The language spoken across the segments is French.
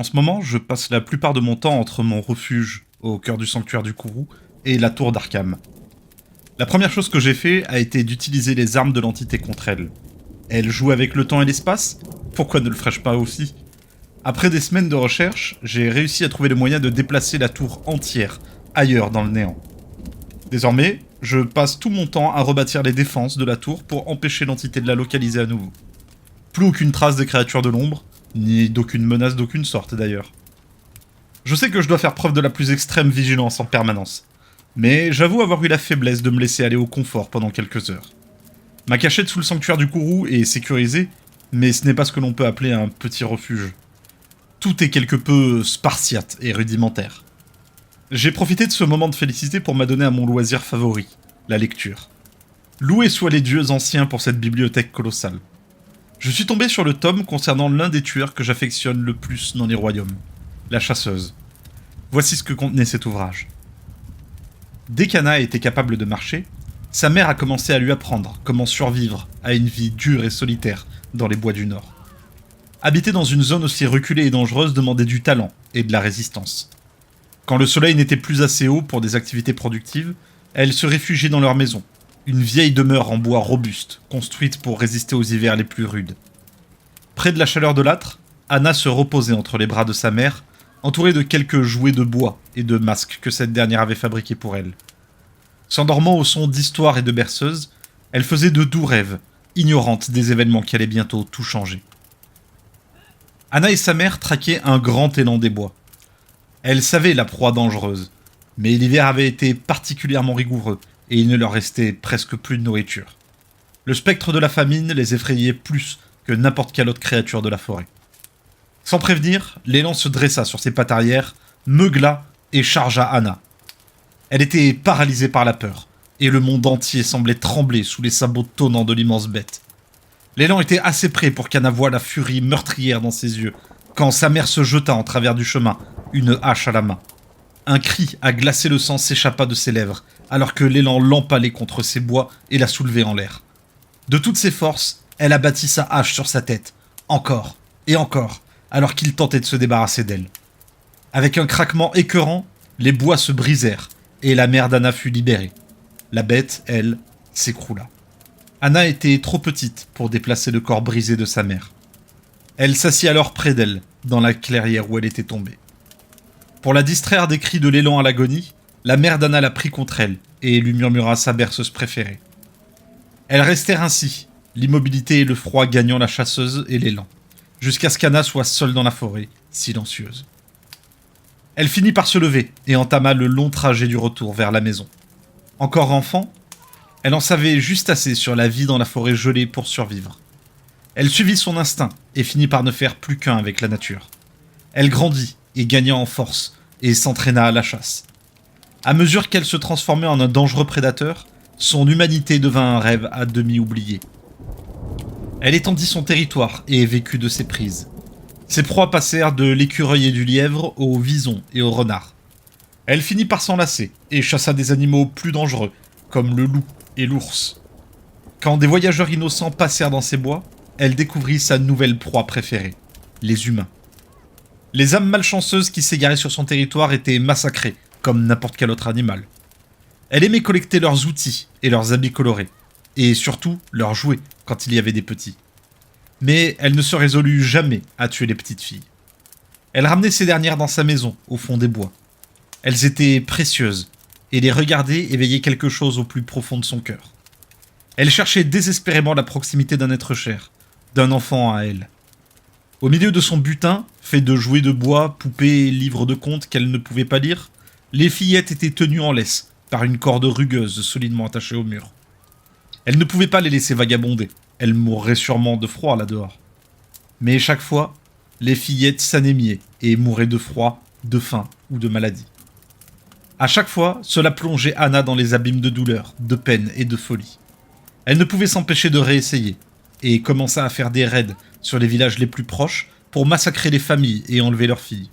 En ce moment, je passe la plupart de mon temps entre mon refuge, au cœur du sanctuaire du Kourou, et la tour d'Arkham. La première chose que j'ai fait a été d'utiliser les armes de l'entité contre elle. Elle joue avec le temps et l'espace? Pourquoi ne le ferais-je pas aussi? Après des semaines de recherche, j'ai réussi à trouver le moyen de déplacer la tour entière, ailleurs dans le néant. Désormais, je passe tout mon temps à rebâtir les défenses de la tour pour empêcher l'entité de la localiser à nouveau. Plus aucune trace des créatures de l'ombre, ni d'aucune menace d'aucune sorte d'ailleurs. Je sais que je dois faire preuve de la plus extrême vigilance en permanence, mais j'avoue avoir eu la faiblesse de me laisser aller au confort pendant quelques heures. Ma cachette sous le sanctuaire du Kourou est sécurisée, mais ce n'est pas ce que l'on peut appeler un petit refuge. Tout est quelque peu spartiate et rudimentaire. J'ai profité de ce moment de félicité pour m'adonner à mon loisir favori, la lecture. Loués soient les dieux anciens pour cette bibliothèque colossale. Je suis tombé sur le tome concernant l'un des tueurs que j'affectionne le plus dans les royaumes, la chasseuse. Voici ce que contenait cet ouvrage. Dès qu'Anna était capable de marcher, sa mère a commencé à lui apprendre comment survivre à une vie dure et solitaire dans les bois du Nord. Habiter dans une zone aussi reculée et dangereuse demandait du talent et de la résistance. Quand le soleil n'était plus assez haut pour des activités productives, elles se réfugiaient dans leur maison, une vieille demeure en bois robuste, construite pour résister aux hivers les plus rudes. Près de la chaleur de l'âtre, Anna se reposait entre les bras de sa mère, entourée de quelques jouets de bois et de masques que cette dernière avait fabriqués pour elle. S'endormant au son d'histoires et de berceuses, elle faisait de doux rêves, ignorante des événements qui allaient bientôt tout changer. Anna et sa mère traquaient un grand élan des bois. Elles savaient la proie dangereuse, mais l'hiver avait été particulièrement rigoureux et il ne leur restait presque plus de nourriture. Le spectre de la famine les effrayait plus que n'importe quelle autre créature de la forêt. Sans prévenir, l'élan se dressa sur ses pattes arrière, meugla et chargea Anna. Elle était paralysée par la peur, et le monde entier semblait trembler sous les sabots tonnants de l'immense bête. L'élan était assez près pour qu'Anna voie la furie meurtrière dans ses yeux, quand sa mère se jeta en travers du chemin, une hache à la main. Un cri à glacer le sang s'échappa de ses lèvres, alors que l'élan l'empalait contre ses bois et la soulevait en l'air. De toutes ses forces, elle abattit sa hache sur sa tête, encore et encore, alors qu'il tentait de se débarrasser d'elle. Avec un craquement écœurant, les bois se brisèrent, et la mère d'Anna fut libérée. La bête, elle, s'écroula. Anna était trop petite pour déplacer le corps brisé de sa mère. Elle s'assit alors près d'elle, dans la clairière où elle était tombée. Pour la distraire des cris de l'élan à l'agonie, la mère d'Anna la prit contre elle et lui murmura sa berceuse préférée. Elles restèrent ainsi, l'immobilité et le froid gagnant la chasseuse et l'élan, jusqu'à ce qu'Anna soit seule dans la forêt, silencieuse. Elle finit par se lever et entama le long trajet du retour vers la maison. Encore enfant, elle en savait juste assez sur la vie dans la forêt gelée pour survivre. Elle suivit son instinct et finit par ne faire plus qu'un avec la nature. Elle grandit et gagna en force et s'entraîna à la chasse. À mesure qu'elle se transformait en un dangereux prédateur, son humanité devint un rêve à demi oublié. Elle étendit son territoire et vécut de ses prises. Ses proies passèrent de l'écureuil et du lièvre au vison et au renard. Elle finit par s'enlacer et chassa des animaux plus dangereux, comme le loup et l'ours. Quand des voyageurs innocents passèrent dans ces bois, elle découvrit sa nouvelle proie préférée, les humains. Les âmes malchanceuses qui s'égaraient sur son territoire étaient massacrées, comme n'importe quel autre animal. Elle aimait collecter leurs outils et leurs habits colorés, et surtout leurs jouets quand il y avait des petits. Mais elle ne se résolut jamais à tuer les petites filles. Elle ramenait ces dernières dans sa maison, au fond des bois. Elles étaient précieuses, et les regarder éveillait quelque chose au plus profond de son cœur. Elle cherchait désespérément la proximité d'un être cher, d'un enfant à elle. Au milieu de son butin, fait de jouets de bois, poupées et livres de contes qu'elle ne pouvait pas lire, les fillettes étaient tenues en laisse par une corde rugueuse solidement attachée au mur. Elle ne pouvait pas les laisser vagabonder, elles mourraient sûrement de froid là-dehors. Mais chaque fois, les fillettes s'anémiaient et mouraient de froid, de faim ou de maladie. À chaque fois, cela plongeait Anna dans les abîmes de douleur, de peine et de folie. Elle ne pouvait s'empêcher de réessayer, et commença à faire des raids sur les villages les plus proches pour massacrer les familles et enlever leurs filles.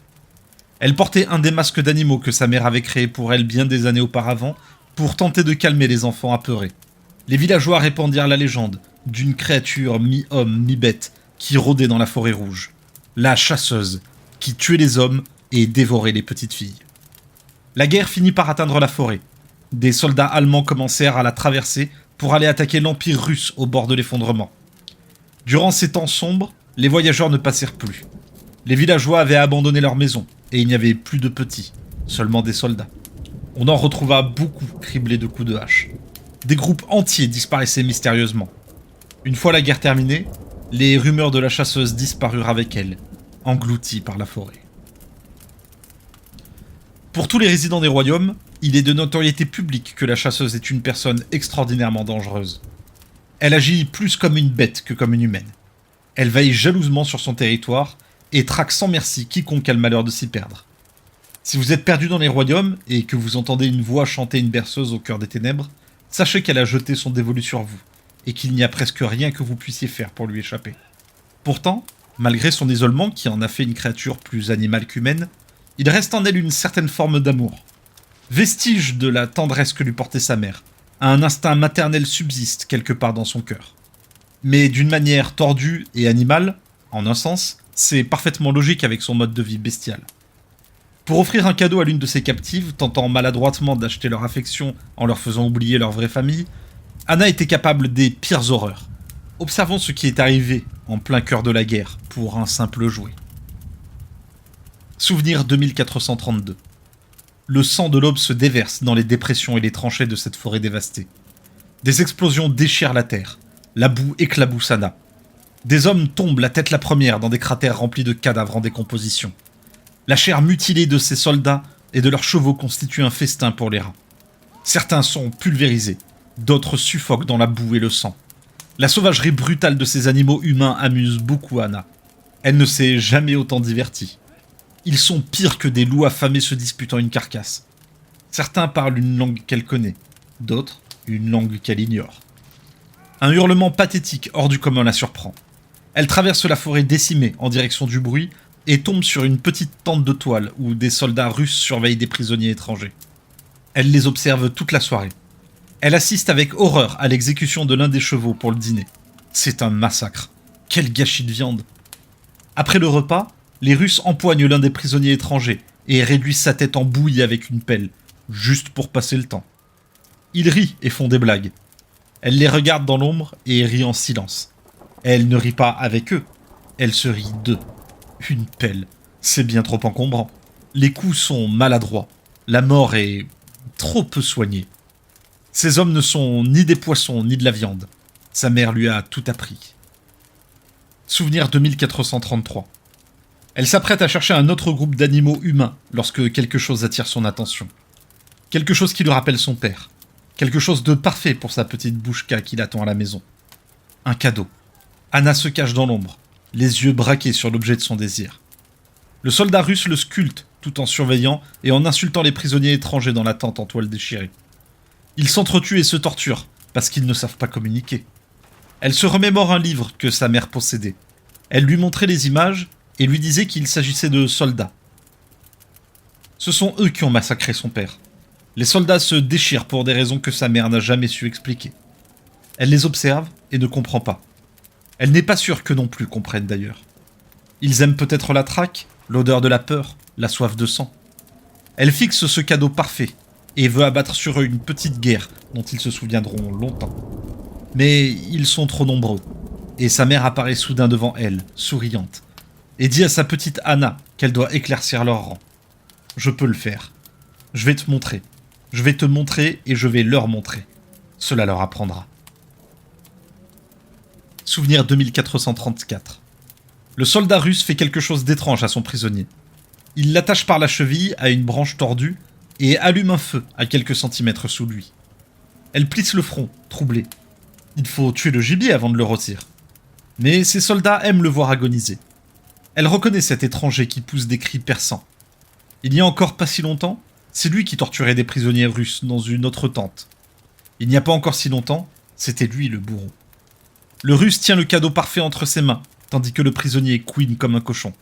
Elle portait un des masques d'animaux que sa mère avait créé pour elle bien des années auparavant pour tenter de calmer les enfants apeurés. Les villageois répandirent la légende d'une créature mi-homme, mi-bête qui rôdait dans la forêt rouge. La chasseuse, qui tuait les hommes et dévorait les petites filles. La guerre finit par atteindre la forêt. Des soldats allemands commencèrent à la traverser pour aller attaquer l'Empire russe au bord de l'effondrement. Durant ces temps sombres, les voyageurs ne passèrent plus. Les villageois avaient abandonné leurs maisons, et il n'y avait plus de petits, seulement des soldats. On en retrouva beaucoup criblés de coups de hache. Des groupes entiers disparaissaient mystérieusement. Une fois la guerre terminée, les rumeurs de la chasseuse disparurent avec elle, englouties par la forêt. Pour tous les résidents des royaumes, il est de notoriété publique que la chasseuse est une personne extraordinairement dangereuse. Elle agit plus comme une bête que comme une humaine. Elle veille jalousement sur son territoire et traque sans merci quiconque a le malheur de s'y perdre. Si vous êtes perdu dans les royaumes et que vous entendez une voix chanter une berceuse au cœur des ténèbres, sachez qu'elle a jeté son dévolu sur vous et qu'il n'y a presque rien que vous puissiez faire pour lui échapper. Pourtant, malgré son isolement qui en a fait une créature plus animale qu'humaine, il reste en elle une certaine forme d'amour. Vestige de la tendresse que lui portait sa mère, un instinct maternel subsiste quelque part dans son cœur. Mais d'une manière tordue et animale, en un sens, c'est parfaitement logique avec son mode de vie bestial. Pour offrir un cadeau à l'une de ses captives, tentant maladroitement d'acheter leur affection en leur faisant oublier leur vraie famille, Anna était capable des pires horreurs. Observons ce qui est arrivé en plein cœur de la guerre pour un simple jouet. Souvenir 2432. Le sang de l'aube se déverse dans les dépressions et les tranchées de cette forêt dévastée. Des explosions déchirent la terre. La boue éclabousse Anna. Des hommes tombent la tête la première dans des cratères remplis de cadavres en décomposition. La chair mutilée de ces soldats et de leurs chevaux constitue un festin pour les rats. Certains sont pulvérisés, d'autres suffoquent dans la boue et le sang. La sauvagerie brutale de ces animaux humains amuse beaucoup Anna. Elle ne s'est jamais autant divertie. Ils sont pires que des loups affamés se disputant une carcasse. Certains parlent une langue qu'elle connaît, d'autres une langue qu'elle ignore. Un hurlement pathétique hors du commun la surprend. Elle traverse la forêt décimée en direction du bruit et tombe sur une petite tente de toile où des soldats russes surveillent des prisonniers étrangers. Elle les observe toute la soirée. Elle assiste avec horreur à l'exécution de l'un des chevaux pour le dîner. C'est un massacre. Quel gâchis de viande. Après le repas, les Russes empoignent l'un des prisonniers étrangers et réduisent sa tête en bouillie avec une pelle, juste pour passer le temps. Ils rient et font des blagues. Elle les regarde dans l'ombre et rit en silence. Elle ne rit pas avec eux, elle se rit d'eux. Une pelle, c'est bien trop encombrant. Les coups sont maladroits, la mort est trop peu soignée. Ces hommes ne sont ni des poissons ni de la viande. Sa mère lui a tout appris. Souvenir 2433. Elle s'apprête à chercher un autre groupe d'animaux humains lorsque quelque chose attire son attention. Quelque chose qui lui rappelle son père. Quelque chose de parfait pour sa petite bouchka qui l'attend à la maison. Un cadeau. Anna se cache dans l'ombre, les yeux braqués sur l'objet de son désir. Le soldat russe le sculpte tout en surveillant et en insultant les prisonniers étrangers dans la tente en toile déchirée. Ils s'entretuent et se torturent parce qu'ils ne savent pas communiquer. Elle se remémore un livre que sa mère possédait. Elle lui montrait les images et lui disait qu'il s'agissait de soldats. Ce sont eux qui ont massacré son père. Les soldats se déchirent pour des raisons que sa mère n'a jamais su expliquer. Elle les observe et ne comprend pas. Elle n'est pas sûre qu'eux non plus comprennent d'ailleurs. Ils aiment peut-être la traque, l'odeur de la peur, la soif de sang. Elle fixe ce cadeau parfait et veut abattre sur eux une petite guerre dont ils se souviendront longtemps. Mais ils sont trop nombreux, et sa mère apparaît soudain devant elle, souriante, et dit à sa petite Anna qu'elle doit éclaircir leurs rangs. « Je peux le faire. Je vais te montrer. Je vais te montrer et je vais leur montrer. Cela leur apprendra. » Souvenir 2434. Le soldat russe fait quelque chose d'étrange à son prisonnier. Il l'attache par la cheville à une branche tordue et allume un feu à quelques centimètres sous lui. Elle plisse le front, troublée. Il faut tuer le gibier avant de le rôtir. Mais ses soldats aiment le voir agoniser. Elle reconnaît cet étranger qui pousse des cris perçants. Il n'y a encore pas si longtemps, c'est lui qui torturait des prisonniers russes dans une autre tente. Il n'y a pas encore si longtemps, c'était lui le bourreau. Le russe tient le cadeau parfait entre ses mains, tandis que le prisonnier couine comme un cochon.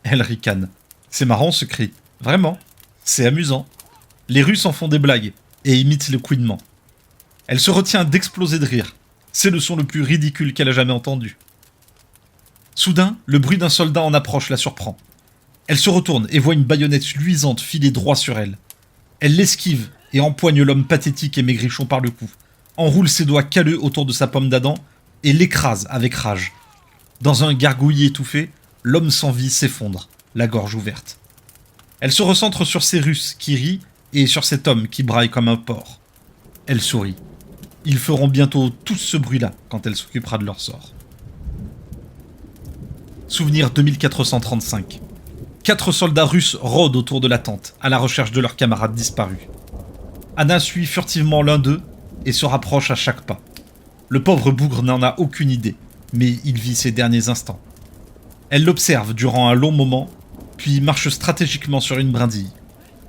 Elle ricane. C'est marrant ce cri. Vraiment. C'est amusant. Les Russes en font des blagues et imitent le couinement. Elle se retient d'exploser de rire. C'est le son le plus ridicule qu'elle a jamais entendu. Soudain, le bruit d'un soldat en approche la surprend. Elle se retourne et voit une baïonnette luisante filer droit sur elle. Elle l'esquive et empoigne l'homme pathétique et maigrichon par le cou, enroule ses doigts calleux autour de sa pomme d'Adam et l'écrase avec rage. Dans un gargouillis étouffé, l'homme sans vie s'effondre, la gorge ouverte. Elle se recentre sur ces Russes qui rient et sur cet homme qui braille comme un porc. Elle sourit. Ils feront bientôt tous ce bruit-là quand elle s'occupera de leur sort. Souvenir 2435. 4 soldats russes rôdent autour de la tente, à la recherche de leurs camarades disparus. Anna suit furtivement l'un d'eux et se rapproche à chaque pas. Le pauvre bougre n'en a aucune idée, mais il vit ses derniers instants. Elle l'observe durant un long moment, puis marche stratégiquement sur une brindille.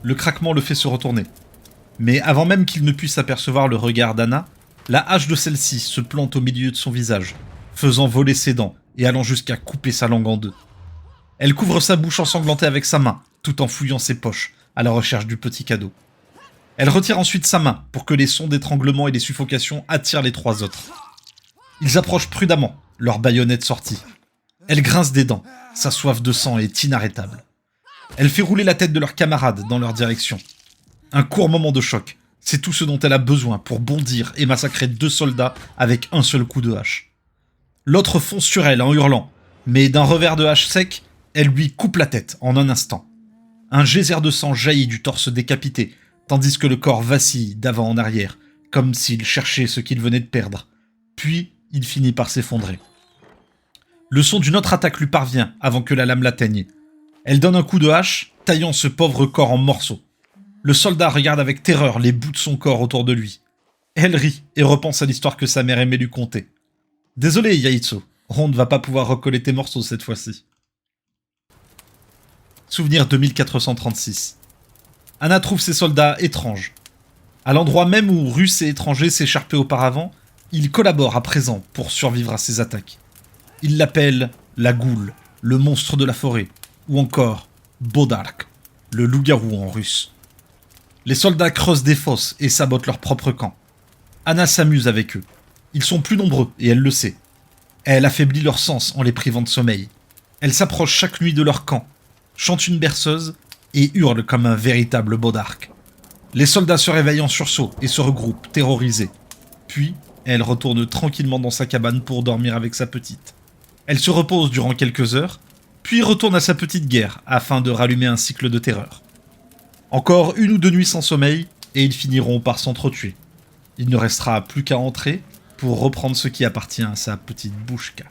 Le craquement le fait se retourner. Mais avant même qu'il ne puisse apercevoir le regard d'Anna, la hache de celle-ci se plante au milieu de son visage, faisant voler ses dents et allant jusqu'à couper sa langue en deux. Elle couvre sa bouche ensanglantée avec sa main, tout en fouillant ses poches, à la recherche du petit cadeau. Elle retire ensuite sa main pour que les sons d'étranglement et des suffocations attirent les 3 autres. Ils approchent prudemment, leurs baïonnettes sorties. Elle grince des dents, sa soif de sang est inarrêtable. Elle fait rouler la tête de leurs camarades dans leur direction. Un court moment de choc, c'est tout ce dont elle a besoin pour bondir et massacrer 2 soldats avec un seul coup de hache. L'autre fonce sur elle en hurlant, mais d'un revers de hache sec, elle lui coupe la tête en un instant. Un geyser de sang jaillit du torse décapité, tandis que le corps vacille d'avant en arrière, comme s'il cherchait ce qu'il venait de perdre. Puis, il finit par s'effondrer. Le son d'une autre attaque lui parvient avant que la lame l'atteigne. Elle donne un coup de hache, taillant ce pauvre corps en morceaux. Le soldat regarde avec terreur les bouts de son corps autour de lui. Elle rit et repense à l'histoire que sa mère aimait lui conter. « Désolé, Yaitsu, on ne va pas pouvoir recoller tes morceaux cette fois-ci. » Souvenir 2436. Anna trouve ses soldats étranges. À l'endroit même où Russes et étrangers s'écharpaient auparavant, ils collaborent à présent pour survivre à ces attaques. Ils l'appellent la goule, le monstre de la forêt, ou encore Bodark, le loup-garou en russe. Les soldats creusent des fosses et sabotent leur propre camp. Anna s'amuse avec eux. Ils sont plus nombreux et elle le sait. Elle affaiblit leur sens en les privant de sommeil. Elle s'approche chaque nuit de leur camp, chante une berceuse et hurle comme un véritable Bodark. Les soldats se réveillent en sursaut et se regroupent, terrorisés. Puis, elle retourne tranquillement dans sa cabane pour dormir avec sa petite. Elle se repose durant quelques heures, puis retourne à sa petite guerre afin de rallumer un cycle de terreur. Encore 1 ou 2 nuits sans sommeil, et ils finiront par s'entretuer. Il ne restera plus qu'à entrer pour reprendre ce qui appartient à sa petite Bouchka.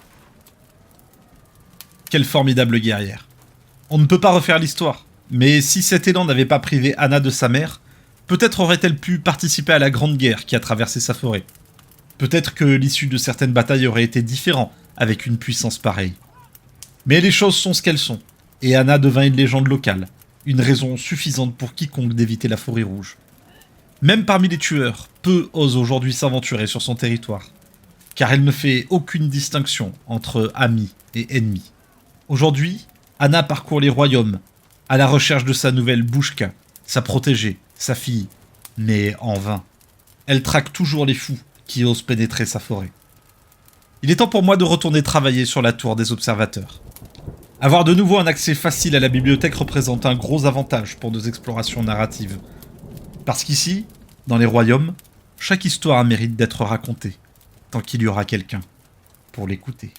Quelle formidable guerrière. On ne peut pas refaire l'histoire, mais si cet élan n'avait pas privé Anna de sa mère, peut-être aurait-elle pu participer à la grande guerre qui a traversé sa forêt. Peut-être que l'issue de certaines batailles aurait été différente avec une puissance pareille. Mais les choses sont ce qu'elles sont, et Anna devint une légende locale, une raison suffisante pour quiconque d'éviter la forêt rouge. Même parmi les tueurs, peu osent aujourd'hui s'aventurer sur son territoire, car elle ne fait aucune distinction entre amis et ennemis. Aujourd'hui, Anna parcourt les royaumes, à la recherche de sa nouvelle Bouchka, sa protégée, sa fille, mais en vain. Elle traque toujours les fous qui osent pénétrer sa forêt. Il est temps pour moi de retourner travailler sur la tour des observateurs. Avoir de nouveau un accès facile à la bibliothèque représente un gros avantage pour nos explorations narratives. Parce qu'ici, dans les royaumes, chaque histoire mérite d'être racontée, tant qu'il y aura quelqu'un pour l'écouter.